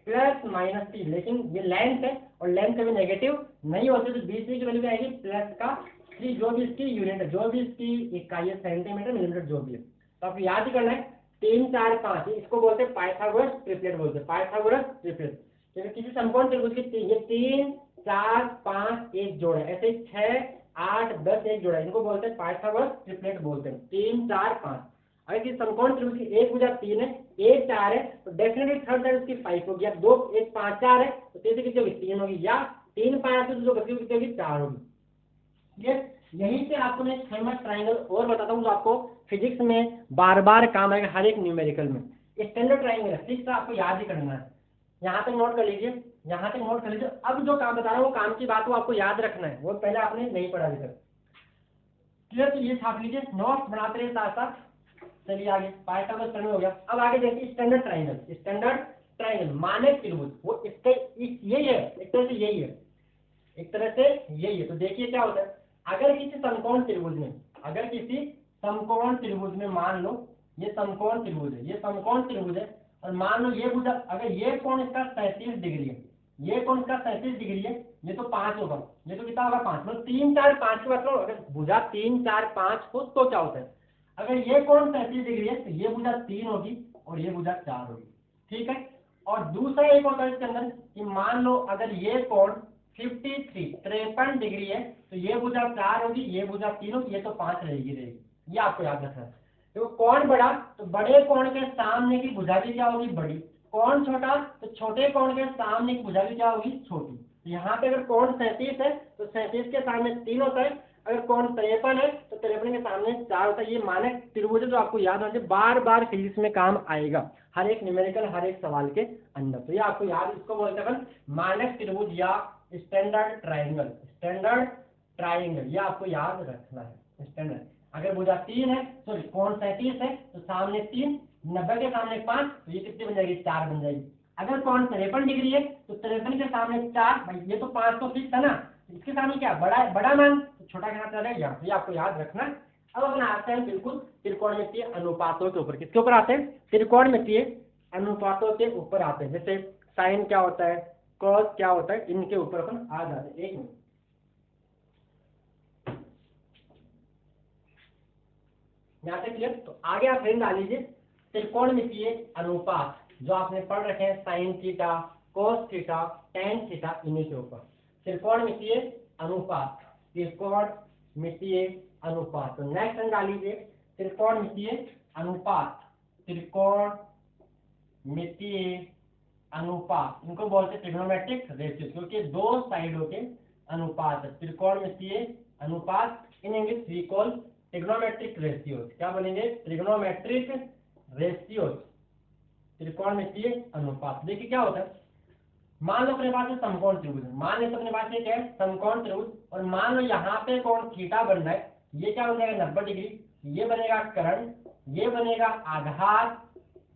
A: प्लस माइनस 3, लेकिन ये लेंथ है और लेंथ कभी नेगेटिव नहीं होती, तो बी सी की वैल्यू क्या आएगी, प्लस का 3, जो भी इसकी यूनिट है, जो भी इसकी इकाई है, सेंटीमीटर मिलीमीटर जो भी है। तो आपको याद ही करना है 3 4 5, इसको बोलते हैं पाइथागोरस ट्रिपलेट बोलते हैं, पाइथागोरस ट्रिपलेट। किसी समकोण त्रिभुज की ये 3 4 5 एक जोड़ है, ऐसे 6 8 10 एक जोड़ा, इनको बोलते हैं पाइथागोरस ट्रिपलेट बोलते हैं, 3 4 5। अगर किसी समकोण त्रिभुज की एक भुजा 3 है, एक 4 है, तो डेफिनेटली थर्ड साइड उसकी 5 होगी, या 2 1 5 4 है तो तीसरी कितनी होगी, 3 होगी, या 3 5 है तो जो बची कितनी होगी, 4 होगी। ये यहीं से आपको मैं फेमस ट्राइंगल और बताता हूँ जो आपको फिजिक्स में बार बार काम आएगा, हर एक न्यूमेरिकल में। स्टैंडर्ड ट्राइंगल है, ठीक है, आपको याद ही करना है, यहाँ तक नोट कर लीजिए, यहाँ तक नोट कर लीजिए। अब जो काम बता रहा हूँ वो काम की बात वो आपको याद रखना है, वो पहले आपने नहीं पढ़ा अभी तक। क्लियर? तो ये छाप लीजिए, नोट्स बनाते रहिए साथ साथ। चलिए आगे, पाइथागोरस प्रमेय हो गया। अब आगे देखिए स्टैंडर्ड ट्राइंगल। स्टैंडर्ड ट्राइंगल मानक त्रिभुज, वो इसके यही है, एक तरह से यही है, एक तरह से यही है। तो देखिए क्या होता है, अगर किसी समकोण त्रिभुज में, अगर किसी समकोण त्रिभुज में मान लो ये समकोण त्रिभुज है, ये समकोण त्रिभुज है, और मान लो ये भुजा, अगर ये कोण इसका 37 डिग्री है, ये कोण इसका 37 डिग्री है, ये तो 5 होगा, ये तो कितना होगा 5, मतलब 3 4 5 के मतलब अगर भुजा 3 4 5 हो तो क्या होता है, अगर ये कोण 37 डिग्री है तो ये भुजा 3 होगी और ये भुजा 4 होगी, ठीक है। और दूसरा एक होता है इसके अंदर कि मान लो अगर ये कोण 53 डिग्री है तो ये भुजा 4 होगी, ये भुजा 3 होगी, ये तो 5 रहेगी, ये आपको याद रखना है। तो कोण बड़ा तो बड़े कोण के सामने की भुजा भी क्या होगी, बड़ी। कोण छोटा तो छोटे कोण के सामने की भुजा भी क्या होगी, छोटी। तो यहाँ पे अगर कोण 37 है तो 37 के सामने 3 होता है, अगर कोण 53 है तो 53 के सामने 4 होता है। ये मानक त्रिभुज है जो आपको याद होना चाहिए, बार बार फिजिक्स में काम आएगा, हर एक न्यूमेरिकल, हर एक सवाल के अंदर। तो ये आपको याद, इसको बोलते हैं मानक त्रिभुज या स्टैंडर्ड ट्राइंगल। स्टैंडर्ड ट्राइंगल ये आपको याद रखना है। स्टैंडर्ड, अगर भुजा 3 है, सॉरी कोण 37 है तो सामने 3, 90 के सामने 5, तो ये कितनी बन जाएगी, 4 बन जाएगी। अगर कोण 53 डिग्री है तो 53 के सामने 4, भाई ये तो 5 तो फिक्स है ना, इसके सामने क्या बड़ा बड़ा मान, तो छोटा क्या रहेगा, ये आपको याद रखना। अब अपना आते हैं बिल्कुल त्रिकोणमितीय अनुपातों के ऊपर। किसके ऊपर आते हैं, त्रिकोणमितीय अनुपातों के ऊपर आते हैं। जैसे साइन क्या होता है, कॉस क्या होता है, इनके ऊपर अपन आ जाते हैं। एक मिनट, यहाँ से क्लियर? तो आगे आप फ्रेंड डाल लीजिए त्रिकोणमितीय अनुपात जो आपने पढ़ रखे हैं, sine theta, cos theta, tan theta, इन्हीं के ऊपर त्रिकोणमितीय अनुपात। त्रिकोणमितीय अनुपात, तो नेक्स्ट डाल लीजिए त्रिकोणमितीय अनुपात। त्रिकोणमितीय अनुपात, इनको बोलते हैं ट्रिग्नोमेट्रिक रेशियो, क्योंकि दो साइडों के अनुपात है। त्रिकोणमितीय अनुपात, in English we call trigonometric ratios. क्या बोलेंगे, ट्रिग्नोमेट्रिक रेशियोज, त्रिकोणमितीय अनुपात। देखिए क्या होता है, मान लो अपने पास समकोण त्रिभुज, मान लो अपने पास क्या है, समकोण त्रिभुज, और मान लो यहाँ पे कोण थीटा बन रहा है, ये क्या बन जाएगा 90 डिग्री, ये बनेगा कर्ण, ये बनेगा आधार,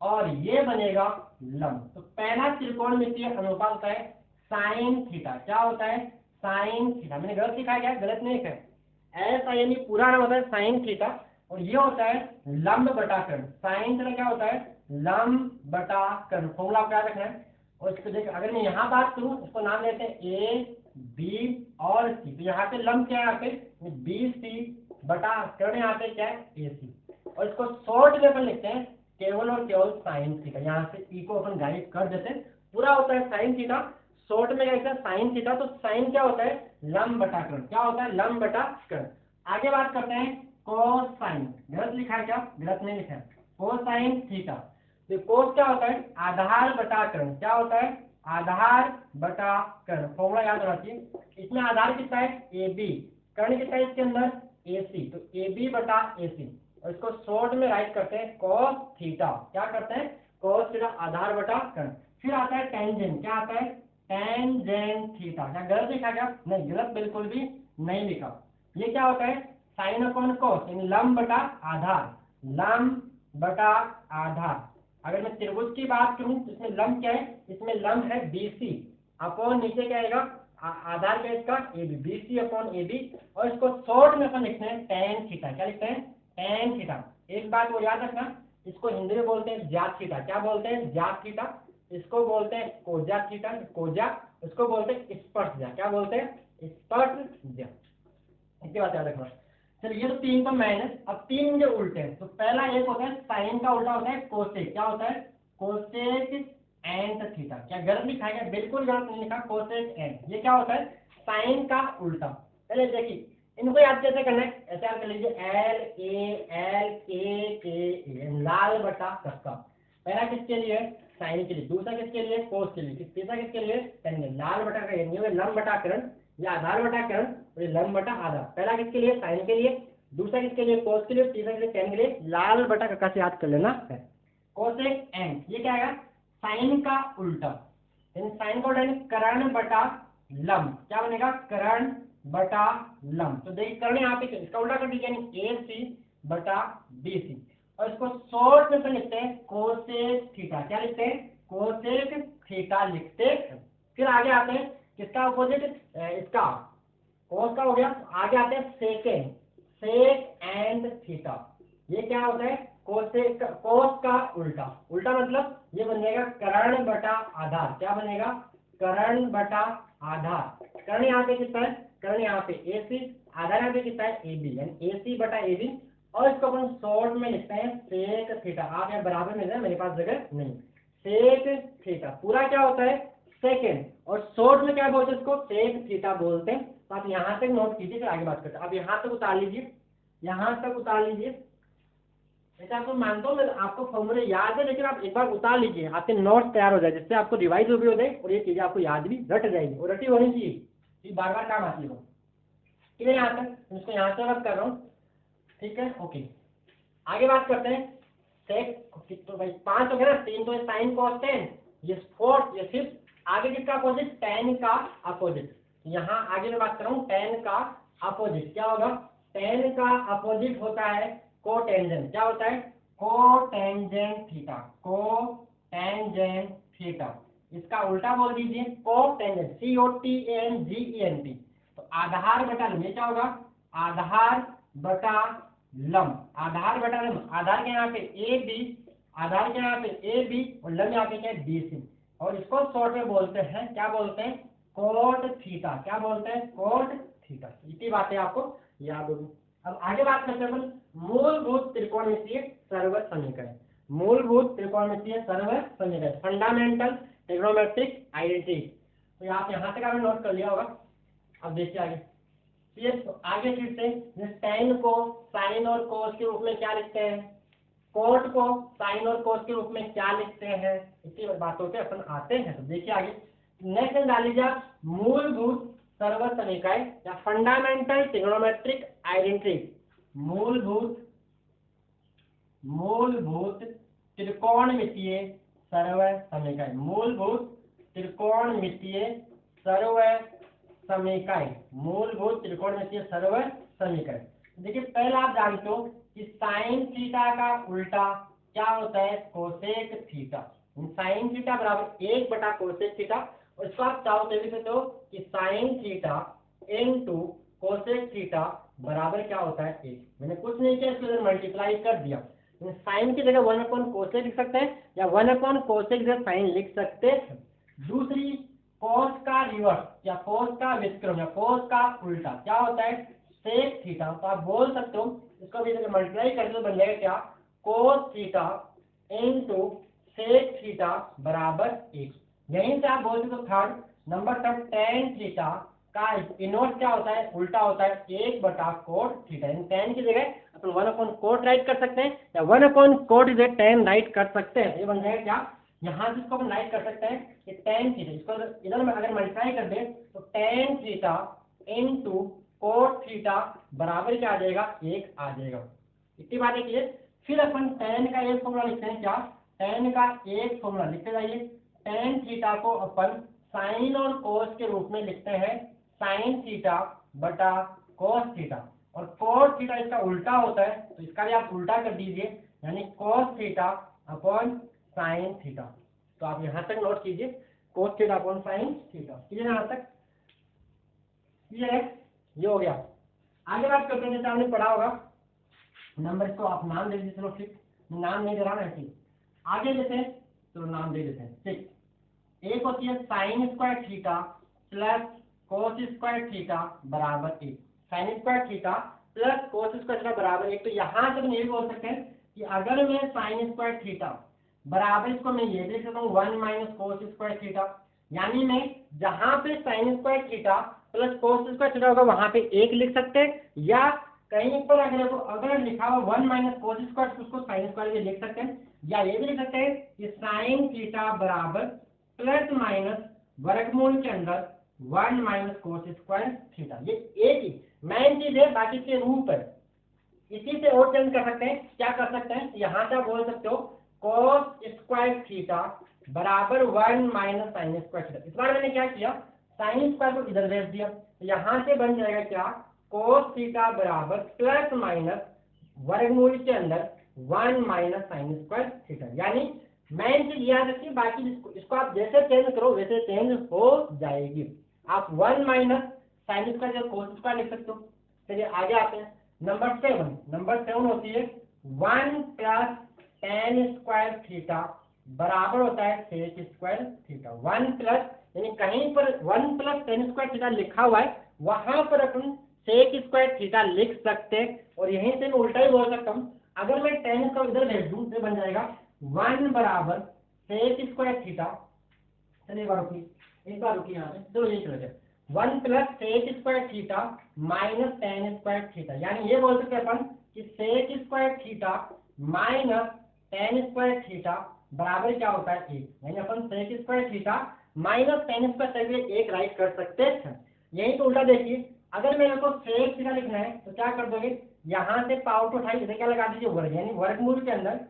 A: और ये बनेगा लंब। तो पहला त्रिकोणमितीय अनुपात होता है साइन थीटा। क्या होता है, साइन थीटा। मैंने गलत लिखा है क्या, गलत नहीं है, ऐसा यानी पूरा नाम होता है साइन थीटा, और ये होता है लंब बटा कर्ण। साइन थीटा क्या होता है, लंब बटा कर्ण। फॉर्मूला आपको याद रखना है। और इसको देख, अगर मैं यहाँ बात करूँ, इसको नाम लेते हैं ए बी और सी। तो यहाँ पे लंब क्या है, यहाँ पे बी सी बटा कर्ण, यहाँ पे क्या है ए सी। और इसको शॉर्ट में अपन लिखते हैं केवल और केवल साइन थीटा। यहाँ से ई को अपन गाइड कर देते हैं, पूरा होता है साइन थीटा, शॉर्ट में क्या साइन थीटा। तो साइन क्या होता है, लंब बटा कर्ण। क्या होता है, लंब बटा कर्ण। आगे बात करते हैं कोसाइन। गलत लिखा है क्या, गलत नहीं लिखा है, कोसाइन थीटा। तो कोस क्या होता है, आधार बटा कर्ण। क्या होता है, आधार बटा कर्ण। फॉर्मूला याद होना चाहिए। इसमें आधार कितना है, ए बी, कर्ण कितना है इसके अंदर, ए सी। तो ए बी बटा ए सी, और इसको शॉर्ट में राइट करते हैं cos थीटा। क्या करते हैं, cos थीटा, आधार बटा कर्ण। फिर आता है टेंजेंट। क्या आता है, टेंजेंट थीटा। क्या गलत लिखा क्या, नहीं, गलत बिल्कुल भी नहीं लिखा। ये क्या होता है, साइन अपॉन कॉस, यानी लंब बटा आधार, लंब बटा आधार। अगर मैं त्रिभुज की बात करूं तो इसमें लंब क्या है, इसमें लंब है BC, अपॉन नीचे क्या आएगा, आधार का इसका AB, BC अपॉन AB। और इसको शॉर्ट में अपन लिखते हैं टेन थीटा। क्या लिखते हैं, टेन थीटा। एक बात वो याद रखना, इसको हिंदी में बोलते हैं ज्यात थीटा। क्या बोलते हैं, ज्यात थीटा। इसको बोलते हैं कोजा थीटा, कोजा। इसको बोलते हैं स्पर्श ज्या। क्या बोलते हैं, स्पर्श ज्या। इसके बाद याद रखना। चलिए ये तो 3 तो मैंने, अब 3 जो उल्टे हैं। तो पहला एक होता है साइन का उल्टा होता है कोसेक। क्या होता है, कोसेक एंड थीटा। क्या गलत लिखा है, बिल्कुल गलत नहीं लिखा, कोसेक एंड। ये क्या होता है, साइन का उल्टा। चलिए देखिए इनको याद कैसे करना है, ऐसे याद कर लीजिए, L के लाल बटा कक्का। पहला किसके लिए, साइन के लिए, दूसरा किसके लिए, कोस के लिए, तीसरा किसके लिए, टेन के लिए। लाल बटा का यानी लंब बटा कर्ण, ये आधार बटा कर्ण, और ये लंब बटा आधार। पहला किसके लिए, साइन के लिए, दूसरा किसके लिए, कोस के लिए, तीसरा के लिए, टेन के लिए। लाल बटा कक्का से याद कर लेना है। कोसेक एंड, ये क्या आएगा, साइन का उल्टा, साइन का उल्टा कर्ण बटा लंब। क्या बनेगा, कर्ण बटा लंब। तो देखिए करण यहाँ पे इसका उल्टा कर दीजिए, यानी AC बटा BC, और इसको शॉर्ट में लिखते हैं कोसेक थीटा। क्या लिखते हैं? कोसेक थीटा लिखते हैं। फिर आगे आते हैं किसका अपोजिट, इसका कोस का हो गया। आगे आते हैं सेकेंड, सेक एंड थीटा। ये क्या होता है? कोसेक, कोस का उल्टा। उल्टा मतलब ये बन जाएगा कर्ण बटा आधार। क्या बनेगा? कर्ण बटा आधार। कर्ण यहाँ पे कितना है? कर्ण यहाँ पे AC, आधार यहाँ पे कितना है? AB, यानी AC बटा AB, और इसको अपन शॉर्ट में लिखते हैं सेक थीटा। आप यहाँ बराबर में, मेरे पास जगह नहीं। सेक थीटा पूरा क्या होता है? सेकेंड, और शॉर्ट में क्या बोलते हैं इसको? सेक थीटा बोलते हैं। तो आप यहाँ तक नोट कीजिए, फिर आगे बात करते हैं। अब यहाँ तक उतार लीजिए, यहाँ तक उतार लीजिए। ऐसा आपको मानता हूँ मैं, आपको फॉर्मूले याद है, लेकिन आप एक बार उतार लीजिए, आपके नोट्स तैयार हो जाए, जिससे आपको रिवाइज भी हो जाए और ये चीजें आपको याद भी रट जाएगी, और रटी होनी चाहिए, ये बार बार काम आती है। ठीक है, यहाँ तक इसको यहाँ से रख कर रहा हूँ। ठीक है, ओके। आगे बात करते हैं सेक। तो भाई 5 हो गया ना, 3 तो साइन कॉस टेन, ये 4th, ये 5th। आगे किसका अपोजिट? टेन का अपोजिट। यहाँ आगे मैं बात कर रहा हूँ टेन का अपोजिट। क्या होगा? टेन का अपोजिट होता है कोटेंजेंट। क्या होता है? Cotangent theta. कोटेंजेंट थीटा, इसका उल्टा बोल दीजिए कोटेंजेंट, COTANGENT। तो आधार बटा लंब, ये क्या होगा? आधार बटा लंब। आधार बटा लंब, आधार के यहाँ पे AB, आधार के यहाँ पे AB, और लंब यहाँ पे क्या है? BC, और इसको शॉर्ट में बोलते हैं, क्या बोलते हैं? Cot theta. क्या बोलते हैं? Cot theta. इतनी बातें आपको याद होगी। अब आगे बात करते हैं मूलभूत त्रिकोणमितीय सर्व समीकरण। मूलभूत त्रिकोणमितीय सर्व समीकरण, फंडामेंटल ट्रिग्नोमेट्रिक आइडेंटिटी। तो आप यहाँ तक आपने नोट कर लिया होगा। अब देखिए आगे, फिर आगे फिर से टेन को साइन और कोस के रूप में क्या लिखते हैं? कोट को साइन और कोस के रूप में क्या लिखते हैं? इसी बातों पे अपन आते हैं। तो देखिए आगे नेक्स्ट डाल लीजिए आप, मूलभूत सर्व समीकरण या फंडामेंटल ट्रिग्नोमेट्रिक आइडेंटिटी। मूलभूत त्रिकोणमितीय सर्व समीकरण। मूलभूत त्रिकोणमितीय सर्व समीकरण। मूलभूत त्रिकोणमितीय सर्व समीकरण। देखिए पहला आप जानते हो कि साइन थीटा का उल्टा क्या होता है? Cosec theta. साइन थीटा बराबर 1 बटा कोसेक थीटा, और इसको आप चाहो तो भी कहते हो कि sine theta into cosec theta बराबर क्या होता है? 1। मैंने कुछ नहीं किया, इसको मल्टीप्लाई कर दिया। साइन की जगह 1 अपॉन कोसेक लिख सकते हैं, या 1 अपॉन कोसेक जगह साइन लिख सकते हैं। दूसरी, कोस का रिवर्स या कोस का व्युत्क्रम या कोस का उल्टा क्या होता है? Sec theta. तो आप बोल सकते हो, इसको भी मल्टीप्लाई कर दो, बन जाएगा क्या? Cos theta into sec theta बराबर 1। यहीं से आप बोल सकते हो थर्ड नंबर तक टेन थीटा का इनवर्स क्या होता है? उल्टा होता है 1 बटा कोट थीटा। टेन की जगह अपन 1/कोट राइट कर सकते हैं, या 1/कोट इज टेन राइट कर सकते हैं। ये बन जाएगा क्या? यहाँ से इसको अपन राइट कर सकते हैं कि टेन थीटा, इसको इधर में अगर मल्टीप्लाई कर दे तो tan theta into cot theta बराबर क्या आ जाएगा? 1 आ जाएगा। इतनी बात है क्लियर। फिर अपन टेन का एक फॉर्मूला लिखते हैं। क्या? टेन का एक फॉर्मूला लिखते जाइए। टेन थीटा को अपन साइन और कोस के रूप में लिखते हैं, साइन थीटा बटा कोस थीटा, और कोस थीटा इसका उल्टा होता है, तो इसका भी आप उल्टा कर दीजिए, यानी cos theta upon sine theta. तो आप यहाँ तक नोट कीजिए, cos theta upon sine theta. Clear यहाँ तक? क्लियर है? ये हो गया। आगे बात करते हैं, जैसे आपने पढ़ा होगा नंबर, को आप नाम दे दीजिए। चलो ठीक, नाम नहीं दे रहा ना, ठीक आगे देते हैं, चलो नाम दे देते हैं। ठीक, एक होती है sine square theta plus cos square theta बराबर 1। Sine square theta plus cos square theta बराबर 1। तो यहाँ से हम ये बोल सकते हैं कि अगर मैं साइन स्क्वायर थीटा बराबर, इसको मैं ये देख सकता हूँ 1 माइनस कोस स्क्वायर थीटा, यानी मैं जहां पे sine square theta plus cos square theta होगा वहां पे 1 लिख सकते हैं, या कहीं पर अगर लिखा हुआ 1 माइनस कोस स्क्वायर तो उसको साइन स्क्वायर भी लिख सकते हैं, या ये भी लिख सकते हैं कि साइन थीटा बराबर प्लस माइनस वर्गमूल के अंदर 1 माइनस कोस स्क्वायर थीटा। ये एक ही मेन चीज है, बाकी के रूप है। इसी से और चेंज कर सकते हैं। क्या कर सकते हैं? यहाँ से आप बोल सकते हो कोस स्क्वायर थीटा बराबर 1 माइनस साइन स्क्वायर थीटा। इस बार मैंने क्या किया, साइन स्क्वायर को इधर भेज दिया, तो यहाँ से बन जाएगा क्या, कोस थीटा बराबर प्लस माइनस वर्गमूल के अंदर 1 माइनस साइन स्क्वायर थीटा। यानी मेन चीज याद रखिए, बाकी इसको आप जैसे चेंज करो वैसे चेंज हो जाएगी। आप 1 माइनस साइन स्क्वायर या कोस स्क्वायर लिख सकते हो। चलिए आगे आते हैं। नंबर 7 होती है 1 प्लस टेन स्क्वायर थीटा बराबर होता है सेक स्क्वायर थीटा। 1 प्लस यानी कहीं पर 1 प्लस टेन स्क्वायर थीटा लिखा हुआ है, वहां पर अपन सेक स्क्वायर थीटा लिख सकते हैं। और यहीं से मैं उल्टा ही बोल सकता हूँ, अगर मैं टेन को इधर भेज दूं तो बन जाएगा 1 बराबर सेक स्क्वायर थीटा। चलिए एक बार रुकी यहाँ पे, चलो यही चलो 1 plus sec square theta minus tan square theta. यानी ये बोल सकते हैं अपन कि sec square theta minus tan square theta बराबर क्या होता है 1। यानी अपन sec square theta minus tan square theta 1 write कर सकते हैं। यही तो उल्टा देखिए, अगर मेरे को सेक थीटा लिखना है तो क्या कर दोगे, यहाँ से पावर को उठाई इधर क्या लगा दीजिए वर्ग, यानी वर्गमूल के अंदर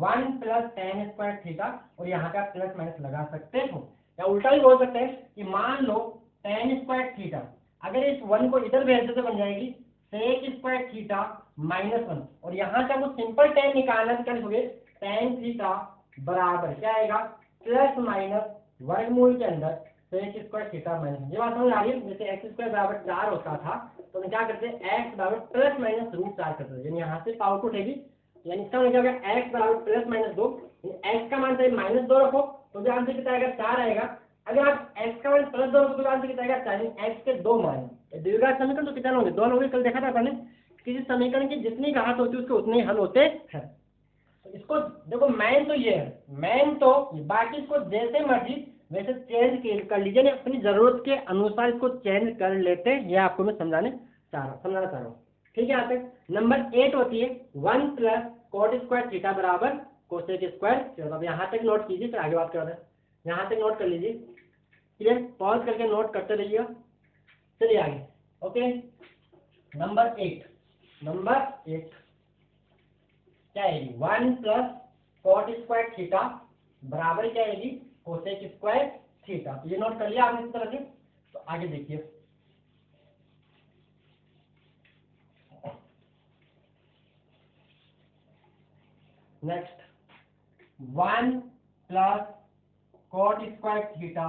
A: 1 प्लस टेन स्क्वायर थीटा और यहाँ का प्लस माइनस लगा सकते हो। या उल्टा ही बोल सकते हैं कि मान लो टेन स्क्वायर थीटा, अगर इस 1 को इधर भेज दे तो बन जाएगी सेक स्क्वायर थीटा माइनस 1। और यहाँ का वो सिंपल टेन निकालना तो क्या लिखोगे, टेन थीटा बराबर क्या आएगा, प्लस माइनस वर्गमूल के अंदर सेक स्क्वायर थीटा माइनस। ये बात समझ आ रही है। जैसे एक्स स्क्वायर बराबर 4 होता था तो हम क्या करते हैं, एक्स बराबर प्लस माइनस रूट 4 करते थे। यानी यहाँ से पावर को उठेगी, यानी इसका मतलब क्या होगा, एक्स बराबर प्लस माइनस 2। एक्स का मान चाहे -2 रखो तो भी आंसर कितना आएगा, 4 आएगा। अगर आप एक्स का मान +2 रखो तो आंसर कितना आएगा 4। एक्स के 2 मान, द्विघात समीकरण तो कितना होंगे, 2 होंगे। कल देखा था आपने, किसी समीकरण की जितनी घात होती है उसके उतने ही हल होते हैं। तो इसको देखो, मैन तो ये है, मैन तो बाकी इसको जैसे मर्जी वैसे चेंज कर लीजिए, नहीं अपनी जरूरत के अनुसार इसको चेंज कर लेते हैं। यह आपको मैं समझाना चाह रहा हूँ। ठीक है। यहाँ तक नंबर 8 होती है 1 प्लस कोट स्क्वायर थीटा बराबर कोसेक स्क्वायर। चलो अब यहाँ तक नोट कीजिए, फिर आगे बात करते हैं। यहाँ तक नोट कर लीजिए, क्लियर, पॉज करके नोट करते रहिएगा। चलिए आगे। ओके, नंबर 8 क्या आएगी, 1 प्लस कोट स्क्वायर थीटा बराबर क्या आएगी, कोसेक स्क्वायर थीटा। तो ये नोट कर लिया आपने इस तरह से। तो आगे देखिए, next 1 plus coat square theta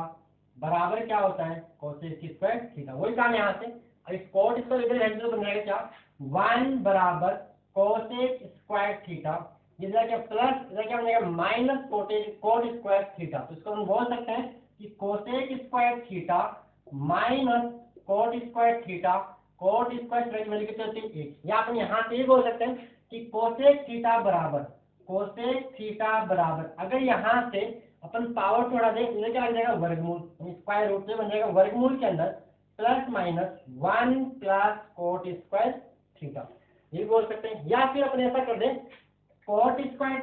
A: बराबर क्या होता है, कोसेक स्क्वायर थीटा। वही काम यहाँ से, अब इस कोट स्क्वायर इधर तो बन जाएगा क्या, 1 बराबर कोसेक स्क्वायर थीटा, इधर क्या प्लस, इधर क्या बनेगा माइनस कोट स्क्वायर थीटा। तो इसको हम बोल सकते हैं कि cosec square theta minus cot square theta. Coat square theta की वैल्यू कितनी होती है 1। या अपन यहाँ से ये बोल सकते हैं कि कोसेक थीटा बराबर अगर यहाँ से अपन पावर छोड़ा दें, इधर क्या बन जाएगा वर्गमूल, स्क्वायर रूट से बन जाएगा वर्गमूल के अंदर plus minus 1 plus coat square theta, ये बोल सकते हैं। या फिर अपन ऐसा कर दें, कोट स्क्वायर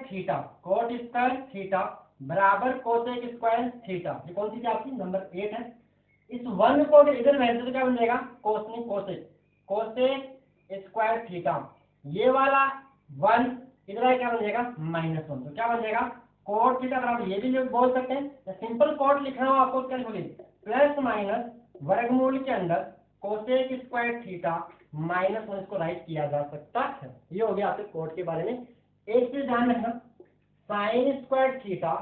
A: थीटा बराबर कोसेक स्क्वायर थीटा। ये कौन सी थी आपकी, नंबर 8 है। इस 1 को इधर भेज तो क्या बन जाएगा, कोसेक स्क्वायर थीटा। ये वाला 1 इधर क्या बन जाएगा -1। तो क्या बन जाएगा, कोट थीटा बराबर, ये भी बोल सकते हैं। सिंपल कोट लिखना हो आपको क्या लिखोगे, प्लस माइनस वर्गमूल के अंदर कोसेक स्क्वायर थीटा -1, इसको राइट किया जा सकता है। ये हो गया आपके कोट के बारे में। एक चीज ध्यान रखना, साइन स्क्वायर थीटा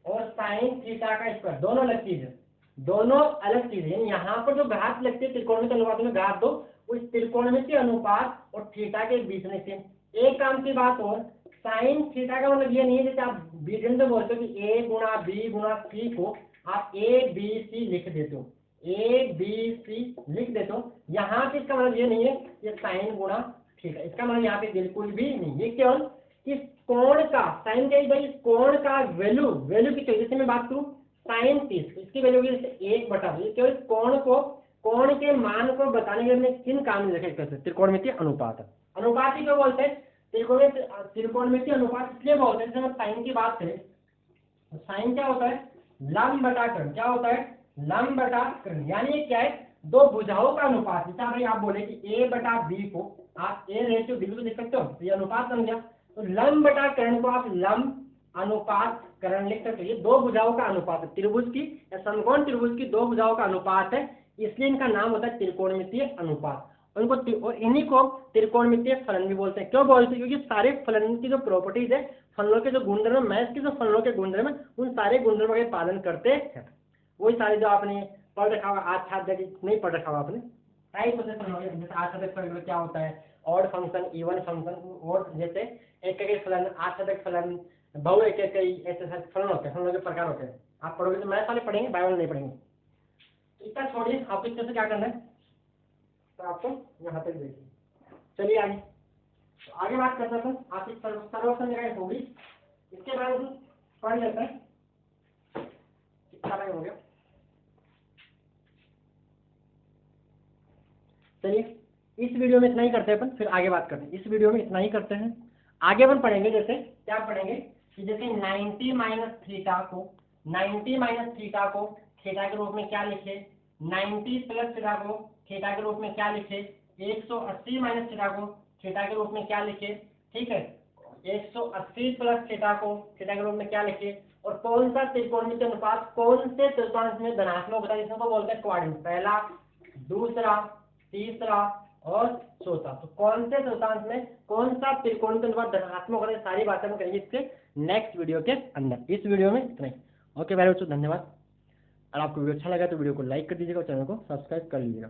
A: और साइन थीटा का स्क्वायर दोनों अलग चीज है, दोनों अलग चीज है। यहाँ पर जो घात लगती है त्रिकोणमिति अनुपात में घात दो, उस त्रिकोणमिति अनुपात और थीटा के बीच में से। एक काम की बात और, साइन थीटा का मतलब ये नहीं है जैसे आप बीजगणित में बोलते हो कि a गुणा b गुणा c को आप a b c लिख देते हो, a b c लिख देते हो। यहाँ पे इसका मतलब ये नहीं है ये साइन गुणा थीटा, इसका मतलब यहाँ पे बिल्कुल भी नहीं। ये केवल इस कोण का साइन का, भाई इस कोण का वैल्यू की चाहिए। जैसे मैं बात करूँ साइन 30, इसकी वैल्यू होगी जैसे 1/2। ये केवल कोण के मान को बताने के लिए किन काम में देखा करते, त्रिकोणमितीय अनुपात। अनुपात ही क्यों बोलते हैं, त्रिकोणमितीय अनुपात इसलिए बोलते हैं। जैसे हम साइन की बात करें तो साइन क्या होता है, लंब बटा कर्ण। क्या होता है, लंब बटा कर्ण। यानी ये क्या है, दो भुजाओं का अनुपात। जैसे भाई आप बोले कि a/b को आप a रेशियो b को लिख सकते हो, तो ये अनुपात बन गया। तो लंब बटा कर्ण को आप लंब अनुपात कर्ण लिख सकते हो। ये दो भुजाओं का अनुपात है, त्रिभुज की या समकोण त्रिभुज की दो भुजाओं का अनुपात है, इसलिए इनका नाम होता है त्रिकोणमितीय अनुपात। और इन्हीं को त्रिकोणमितीय फलन भी बोलते हैं। क्यों बोलते हैं? क्योंकि सारे फलन की जो प्रॉपर्टीज है, फलनों के जो गुणधर्म, मैथ के जो फलनों के गुणधर्म है, उन सारे गुणधर्मों के पालन करते हैं। वही सारे जो आपने पढ़ रखा होगा, आज नहीं पढ़ रखा होगा आपने, टाइप होते फलन हो गए। जैसे आच्छादित फलन क्या होता है, ऑड फंक्शन, इवन फंक्शन, और जैसे एक फलन, आच्छादित फलन, बहु एक ऐसे फलन होते हैं, फलनों के प्रकार होते हैं। आप पढ़ोगे तो मैथ वाले पढ़ेंगे, बायो नहीं पढ़ेंगे। इतना छोड़िए, आपको इससे क्या करना है, तो आपको यहाँ तक देखिए। चलिए आगे, तो आगे बात करते हैं। आपकी सर्वसंग्रह होगी, इसके बाद हम पढ़ लेते हैं। कितना टाइम हो गया? चलिए इस वीडियो में इतना ही करते हैं अपन, फिर आगे बात करते हैं। इस वीडियो में इतना ही करते हैं, आगे अपन पढ़ेंगे। जैसे क्या पढ़ेंगे कि जैसे 90 माइनस थीटा को, 90 माइनस थीटा को थीटा के रूप में क्या लिखे, 90 प्लस थीटा को थीटा के रूप में क्या लिखे, 180 माइनस थीटा को थीटा के रूप में क्या लिखे, ठीक है, 180 प्लस थीटा को थीटा के रूप में क्या लिखे, और कौन सा त्रिकोणमितीय अनुपात कौन से चतुर्थांश में धनात्मक होता है, जिसको बोलते हैं क्वाड्रेंट, पहला, दूसरा, तीसरा और चौथा। तो कौन से चतुर्थांश में कौन सा त्रिकोणमितीय अनुपात धनात्मक होता है, सारी बातें हम करेंगे इसके नेक्स्ट वीडियो के अंदर। इस वीडियो में इतना ही। ओके वेरी मच, धन्यवाद। और आपको वीडियो अच्छा लगा तो वीडियो को लाइक कर दीजिएगा और चैनल को सब्सक्राइब कर लीजिएगा।